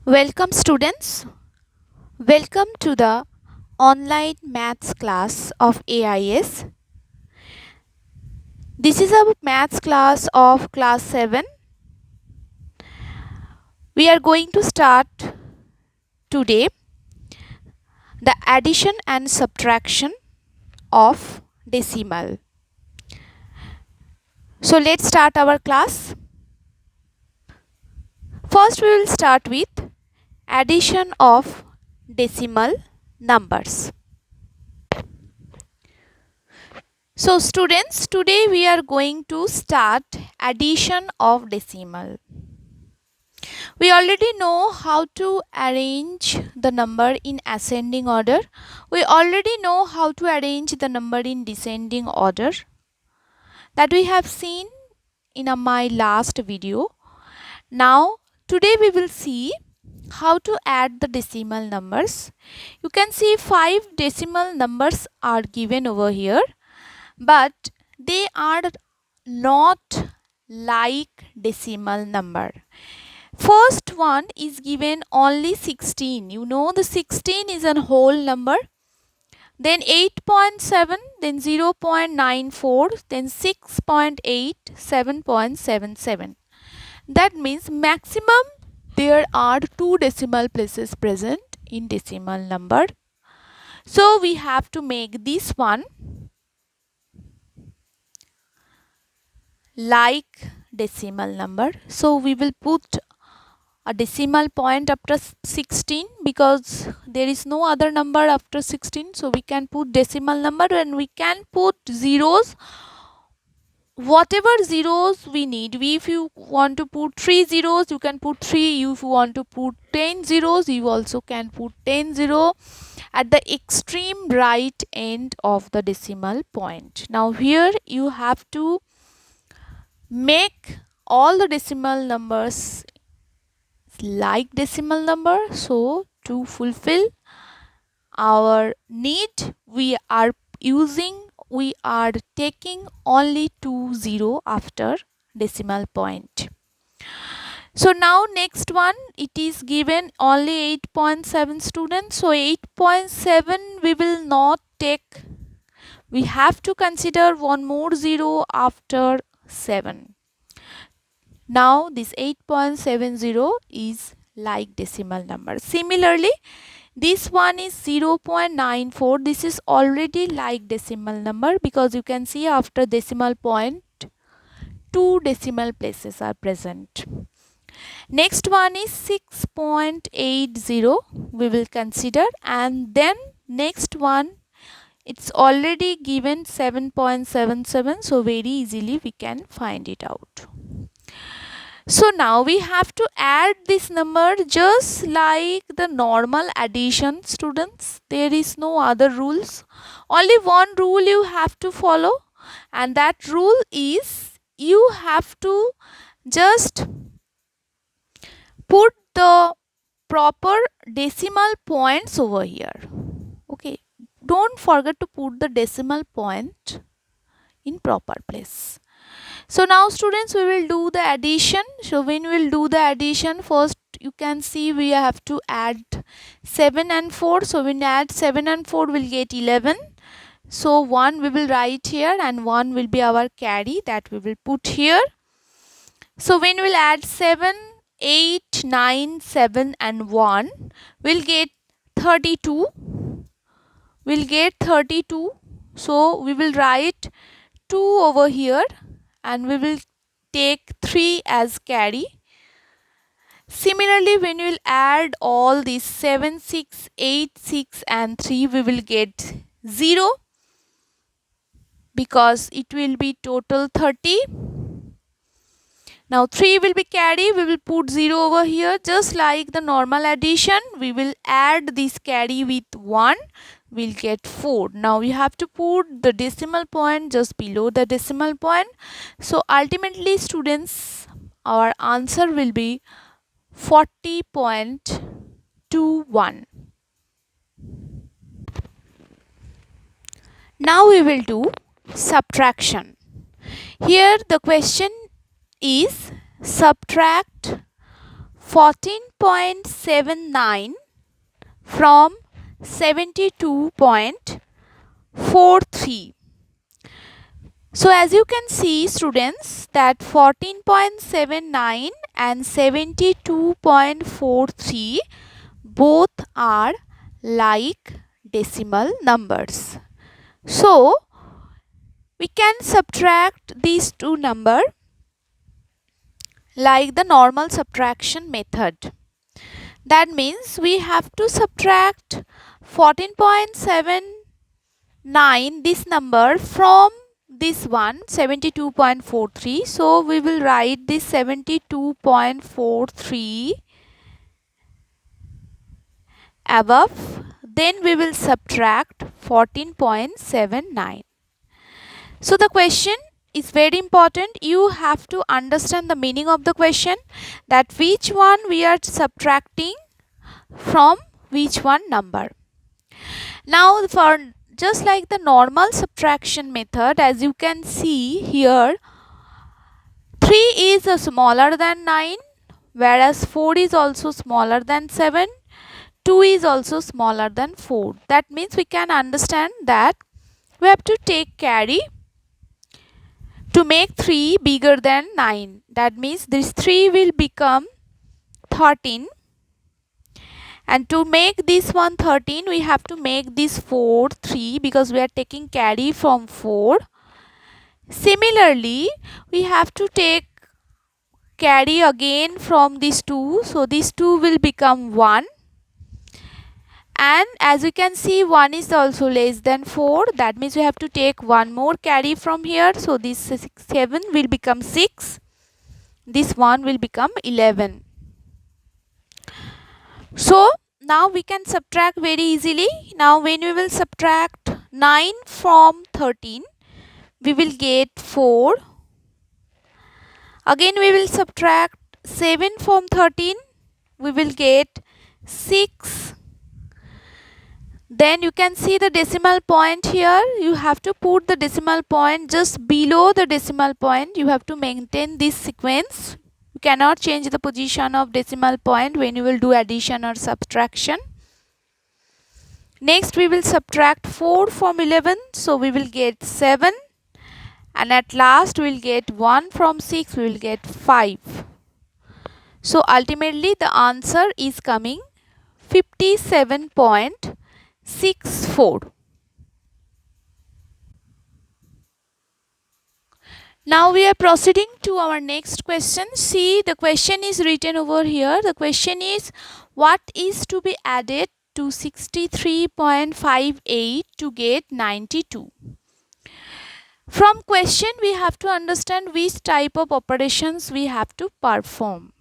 Welcome students. Welcome to the online maths class of AIS. This is a maths class of class 7. We are going to start today the addition and subtraction of decimal. So let's start our class. First we will start with addition of decimal numbers. So students, today we are going to start addition of decimal. We already know how to arrange the number in ascending order. We already know how to arrange the number in descending order. That we have seen in my last video. Now today we will see how to add the decimal numbers. You can see 5 decimal numbers are given over here, but they are not like decimal number. First one is given only 16. You know the 16 is a whole number. Then 8.7, then 0.94, then 6.8, 7.77. That means maximum there are 2 decimal places present in decimal number. So we have to make this one like decimal number. So we will put a decimal point after 16 because there is no other number after 16, so we can put decimal number and we can put zeros, whatever zeros we need. If you want to put 3 zeros, you can put 3. If you want to put 10 zeros, you also can put 10 zero at the extreme right end of the decimal point. Now here you have to make all the decimal numbers like decimal number. So to fulfill our need, we are taking only 2 0 after decimal point. So now next one, it is given only 8.7 students. So 8.7 we will not take. We have to consider one more 0 after 7. Now this 8.70 is like decimal number. Similarly, this one is 0.94. This is already like decimal number because you can see after decimal point 2 decimal places are present. Next one is 6.80 we will consider, and then next one, it's already given 7.77, so very easily we can find it out. So now we have to add this number just like the normal addition, students. There is no other rules. Only one rule you have to follow, and that rule is you have to just put the proper decimal points over here. Okay, don't forget to put the decimal point in proper place. So now students, we will do the addition. So when we will do the addition, first you can see we have to add 7 and 4. So when we add 7 and 4, we'll get 11. So 1 we will write here and 1 will be our carry that we will put here. So when we'll add 7, 8, 9, 7 and 1, we'll get 32. We'll get 32. So we will write 2 over here and we will take 3 as carry. Similarly, when we will add all these 7, 6, 8, 6 and 3, we will get 0 because it will be total 30. Now 3 will be carry, we will put 0 over here. Just like the normal addition, we will add this carry with 1, we'll get 4. Now we have to put the decimal point just below the decimal point. So ultimately students, our answer will be 40.21. Now we will do subtraction. Here the question is subtract 14.79 from 72.43. So as you can see students, that 14.79 and 72.43 both are like decimal numbers. So we can subtract these two numbers like the normal subtraction method. That means we have to subtract 14.79, this number, from this one 72.43. So we will write this 72.43 above, then we will subtract 14.79. So the question is very important. You have to understand the meaning of the question, that which one we are subtracting from which one number. Now for just like the normal subtraction method, as you can see here, 3 is smaller than 9, whereas 4 is also smaller than 7, 2 is also smaller than 4. That means we can understand that we have to take carry to make 3 bigger than 9. That means this 3 will become 13. And to make this one 13, we have to make this 4 3, because we are taking carry from 4. Similarly, we have to take carry again from these 2. So this 2 will become 1. And as you can see, 1 is also less than 4. That means we have to take one more carry from here. So this 7 will become 6. This 1 will become 11. So now we can subtract very easily. Now when we will subtract 9 from 13, we will get 4. Again we will subtract 7 from 13, we will get 6. Then you can see the decimal point here. You have to put the decimal point just below the decimal point. You have to maintain this sequence. You cannot change the position of decimal point when you will do addition or subtraction. Next we will subtract 4 from 11. So we will get 7. And at last we will get 1 from 6. We will get 5. So ultimately the answer is coming 57.64. Now we are proceeding to our next question. See, the question is written over here. The question is, what is to be added to 63.58 to get 92? From question we have to understand which type of operations we have to perform.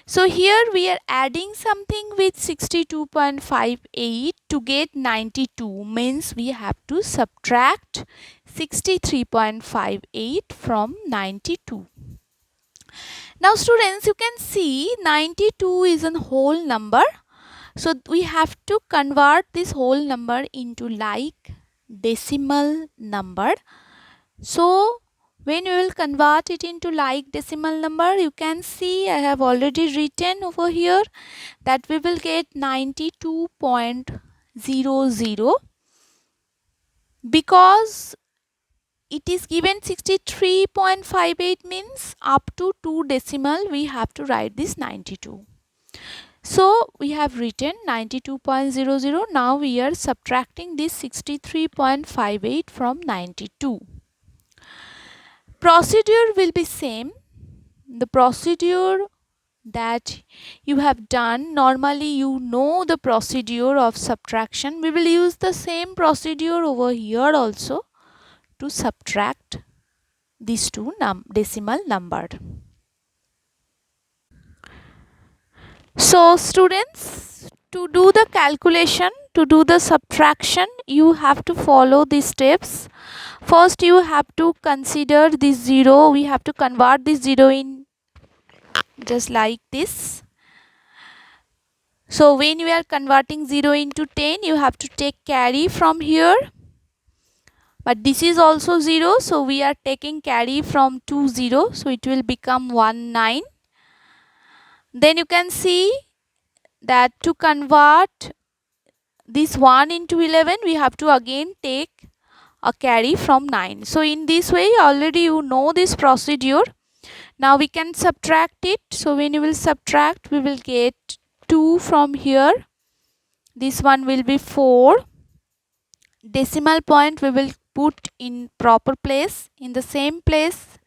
So here we are adding something with 62.58 to get 92, means we have to subtract 63.58 from 92. Now students, you can see 92 is a whole number. So we have to convert this whole number into like decimal number. So when we will convert it into like decimal number, you can see I have already written over here that we will get 92.00, because it is given 63.58, means up to 2 decimal we have to write this 92. So we have written 92.00. Now we are subtracting this 63.58 from 92. Procedure will be same. The procedure that you have done, normally you know the procedure of subtraction. We will use the same procedure over here also to subtract these two decimal number. So students, to do the calculation, to do the subtraction, you have to follow these steps. First you have to consider this 0. We have to convert this 0 in just like this. So when you are converting 0 into 10, you have to take carry from here. But this is also 0, so we are taking carry from 2 0. So it will become 1 9. Then you can see that to convert this 1 into 11, we have to again take a carry from 9. So in this way, already you know this procedure. Now we can subtract it. So when you will subtract, we will get 2 from here. This one will be 4. Decimal point we will put in proper place, in the same place.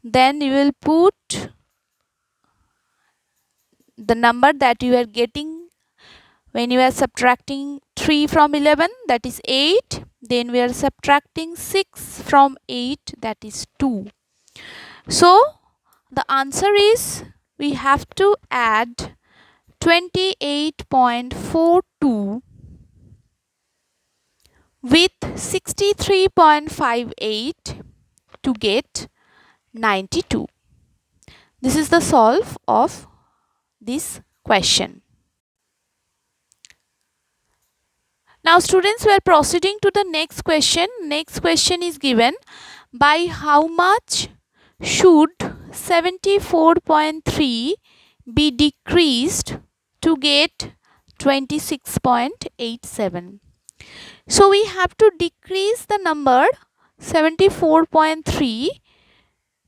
Then you will put the number that you are getting when you are subtracting 3 from 11, that is 8. Then we are subtracting 6 from 8, that is 2. So the answer is we have to add 28.42 with 63.58 to get 92. This is the solve of this question. Now students, we are proceeding to the next question. Next question is given: by how much should 74.3 be decreased to get 26.87? So we have to decrease the number 74.3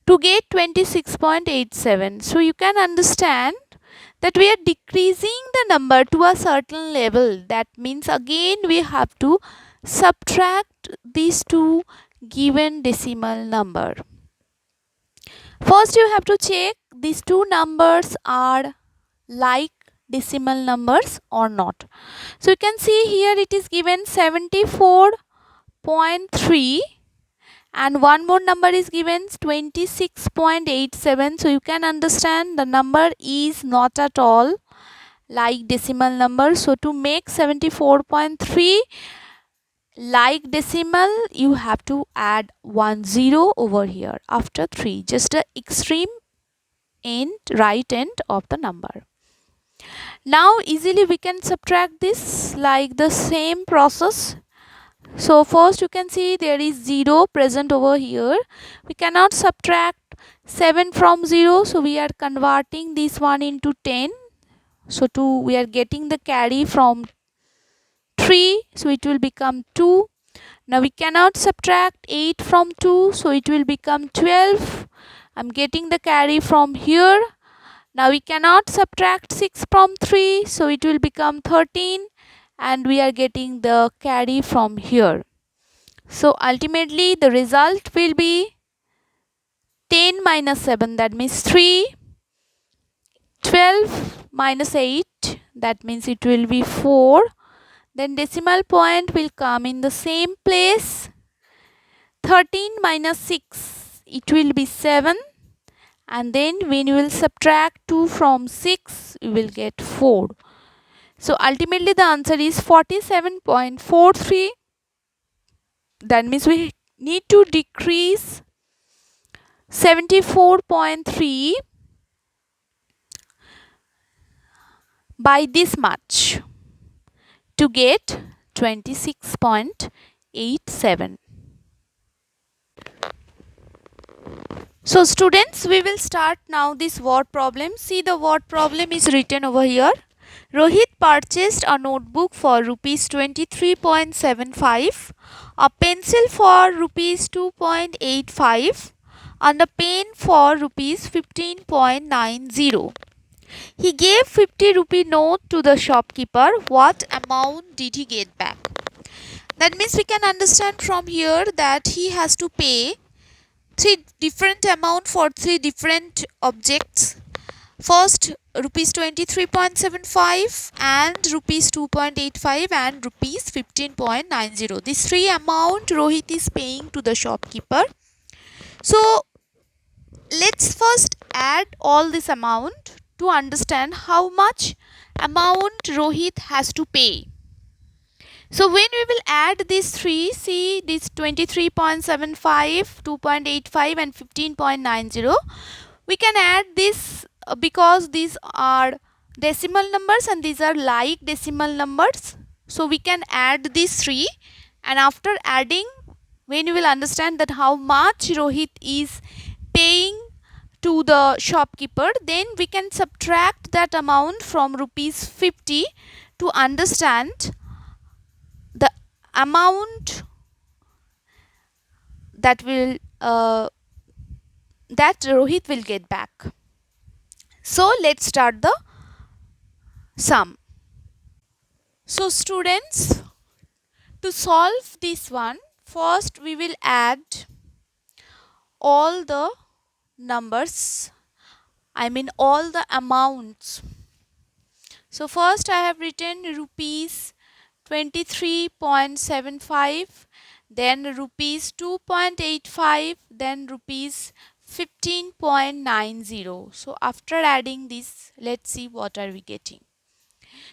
to get 26.87. So you can understand that we are decreasing the number to a certain level. That means again we have to subtract these two given decimal number. First you have to check these two numbers are like decimal numbers or not. So you can see here it is given 74.3 and one more number is given 26.87. So you can understand the number is not at all like decimal number. So to make 74.3 like decimal, you have to add 1 0 over here after 3, just the extreme end, right end of the number. Now easily we can subtract this like the same process. So first you can see there is 0 present over here. We cannot subtract 7 from 0. So we are converting this one into 10. So we are getting the carry from 3. So it will become 2. Now we cannot subtract 8 from 2. So it will become 12. I'm getting the carry from here. Now we cannot subtract 6 from 3. So it will become 13. And we are getting the carry from here. So ultimately the result will be 10 minus 7, that means 3. 12 minus 8, that means it will be 4. Then decimal point will come in the same place. 13 minus 6, it will be 7. And then when you will subtract 2 from 6, you will get 4. So ultimately the answer is 47.43. That means we need to decrease 74.3 by this much to get 26.87. So students, we will start now this word problem. See, the word problem is written over here. Rohit purchased a notebook for rupees 23.75, a pencil for rupees 2.85 and a pen for rupees 15.90. He gave 50 rupee note to the shopkeeper. What amount did he get back? That means we can understand from here that he has to pay 3 different amount for 3 different objects. First rupees 23.75 and rupees 2.85 and rupees 15.90. These 3 amount Rohit is paying to the shopkeeper. So let's first add all this amount to understand how much amount Rohit has to pay. So when we will add these 3, see this 23.75, 2.85 and 15.90, we can add this because these are decimal numbers and these are like decimal numbers. So we can add these 3, and after adding, when you will understand that how much Rohit is paying to the shopkeeper, then we can subtract that amount from rupees 50 to understand the amount that will that Rohit will get back. So let's start the sum. So students, to solve this one, first we will add all the numbers, I mean all the amounts. So first I have written rupees 23.75, then rupees 2.85, then rupees 15.90. So after adding this, let's see what are we getting.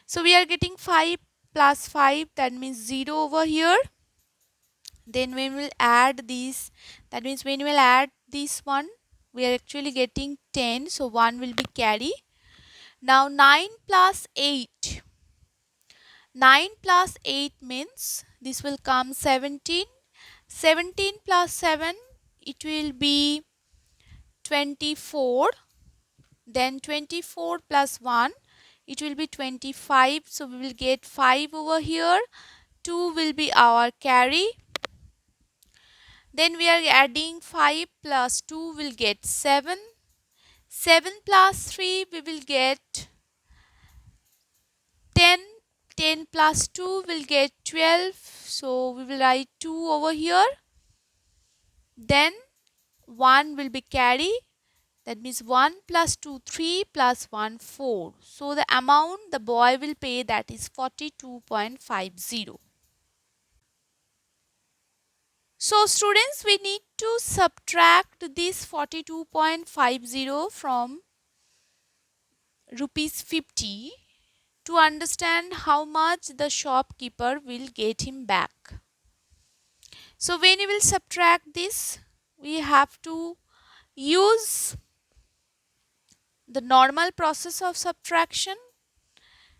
So we are getting 5 plus 5, that means 0 over here. Then when we will add these, that means when we will add this one, we are actually getting 10, so 1 will be carry. Now 9 plus 8. 9 plus 8 means this will come 17. 17 plus 7, it will be 24. Then 24 plus 1, it will be 25. So we will get 5 over here. 2 will be our carry. Then we are adding 5 plus 2 will get 7. 7 plus 3 we will get 10. 10 plus 2 will get 12. So we will write 2 over here. Then 1 will be carry. That means 1 plus 2, 3 plus 1, 4. So the amount the boy will pay, that is 42.50. So students, we need to subtract this 42.50 from rupees 50 to understand how much the shopkeeper will get him back. So when we will subtract this, we have to use the normal process of subtraction.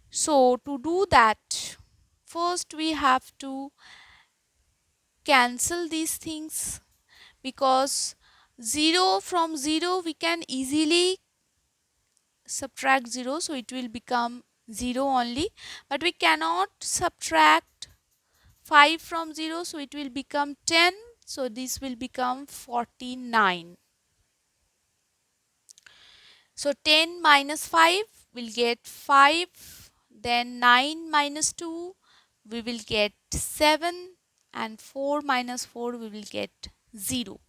So to do that, first we have to cancel these things, because 0 from 0 we can easily subtract 0, so it will become 0 only, but we cannot subtract 5 from 0, so it will become 10, so this will become 49. So 10 minus 5 will get 5, then 9 minus 2 we will get 7, and 4 minus 4 we will get 0.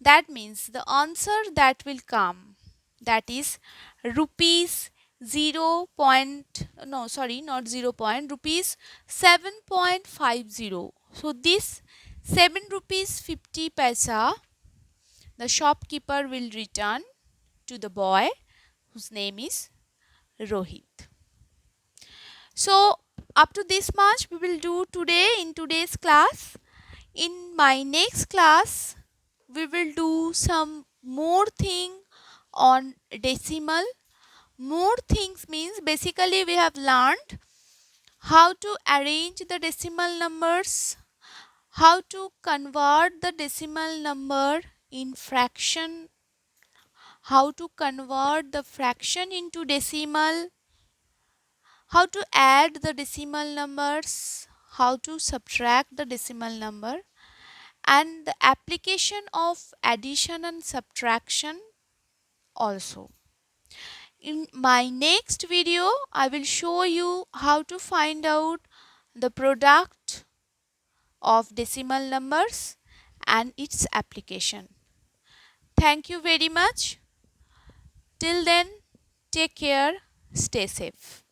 That means the answer that will come, that is rupees 0 point, no sorry, not 0 point, rupees 7.50. So this 7 rupees 50 paisa the shopkeeper will return to the boy whose name is Rohit. So up to this much we will do today in today's class. In my next class we will do some more thing on decimal. More things means basically we have learned how to arrange the decimal numbers, how to convert the decimal number in fraction, how to convert the fraction into decimal, how to add the decimal numbers, how to subtract the decimal number, and the application of addition and subtraction also. In my next video, I will show you how to find out the product of decimal numbers and its application. Thank you very much. Till then, take care, stay safe.